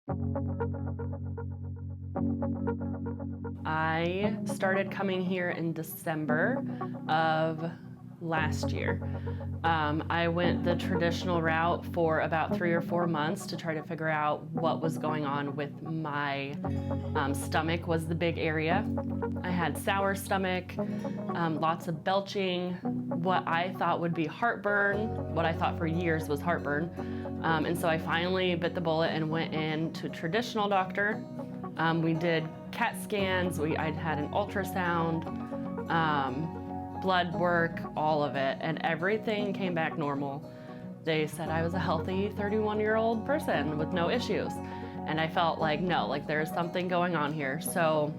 I started coming here in December of last year. I went the traditional route for about 3 or 4 months to try to figure out what was going on with my stomach was the big area. I had sour stomach, lots of belching, what I thought would be heartburn, what I thought for years was heartburn. And so I finally bit the bullet and went in to a traditional doctor. We did CAT scans, I'd had an ultrasound, blood work, all of it, and everything came back normal. They said I was a healthy 31-year-old person with no issues. And I felt like, no, like there's something going on here. So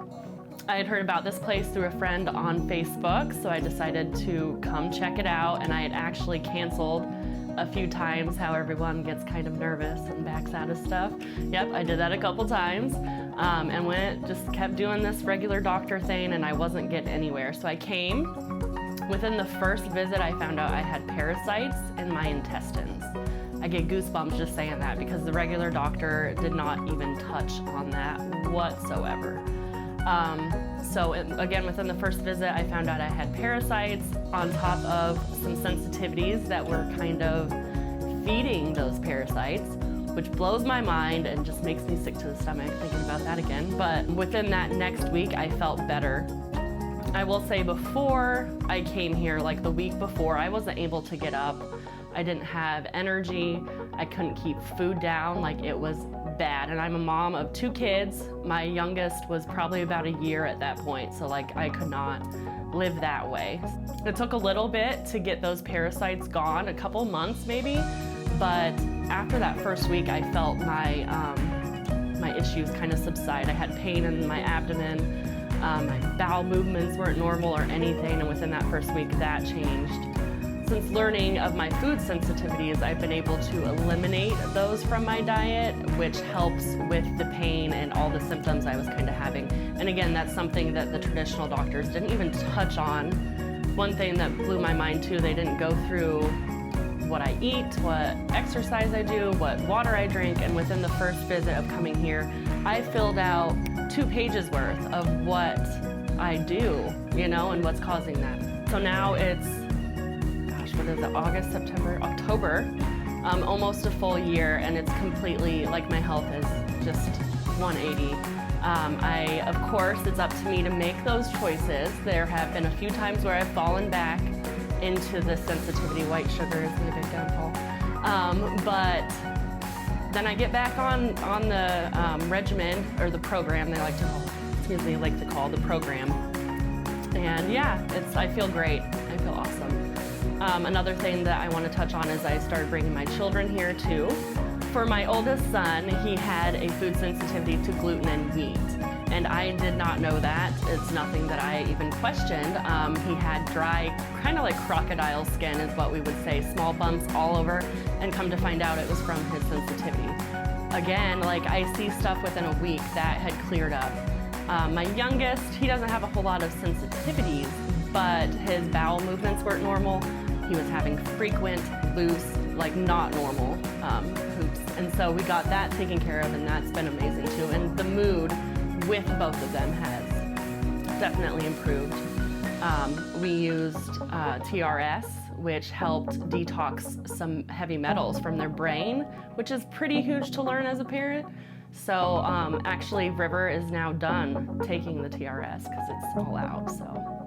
I had heard about this place through a friend on Facebook, so I decided to come check it out, and I had actually canceled a few times, how everyone gets kind of nervous and backs out of stuff. Yep, I did that a couple times, and just kept doing this regular doctor thing, and I wasn't getting anywhere. So I came. Within the first visit, I found out I had parasites in my intestines. I get goosebumps just saying that because the regular doctor did not even touch on that whatsoever. Again, within the first visit, I found out I had parasites on top of some sensitivities that were kind of feeding those parasites, which blows my mind and just makes me sick to the stomach thinking about that again. But within that next week, I felt better. I will say before I came here, like the week before, I wasn't able to get up. I didn't have energy. I couldn't keep food down. Like it was bad. And I'm a mom of 2 kids. My youngest was probably about a year at that point. So like I could not live that way. It took a little bit to get those parasites gone, a couple months maybe. But after that first week, I felt my issues kind of subside. I had pain in my abdomen. My bowel movements weren't normal or anything, and within that first week, that changed. Since learning of my food sensitivities, I've been able to eliminate those from my diet, which helps with the pain and all the symptoms I was kind of having. And again, that's something that the traditional doctors didn't even touch on. One thing that blew my mind too, they didn't go through what I eat, what exercise I do, what water I drink, and within the first visit of coming here, I filled out 2 pages worth of what I do, you know, and what's causing that. So now it's, gosh, what is it, August, September, October, almost a full year, and it's completely, like my health is just 180. Of course, it's up to me to make those choices. There have been a few times where I've fallen back into the sensitivity. White sugar is the big downfall. But then I get back on the regimen, or the program they like to call the program. And yeah, I feel great. I feel awesome. Another thing that I want to touch on is I started bringing my children here too. For my oldest son, he had a food sensitivity to gluten and wheat. And I did not know that. It's nothing that I even questioned. He had dry, kind of like crocodile skin is what we would say, small bumps all over, and come to find out it was from his sensitivity. Again, like I see stuff within a week that had cleared up. My youngest, he doesn't have a whole lot of sensitivities, but his bowel movements weren't normal. He was having frequent, loose, like not normal poops. And so we got that taken care of, and that's been amazing too. And the mood with both of them has definitely improved. We used TRS, which helped detox some heavy metals from their brain, which is pretty huge to learn as a parent. So actually River is now done taking the TRS because it's all out, so.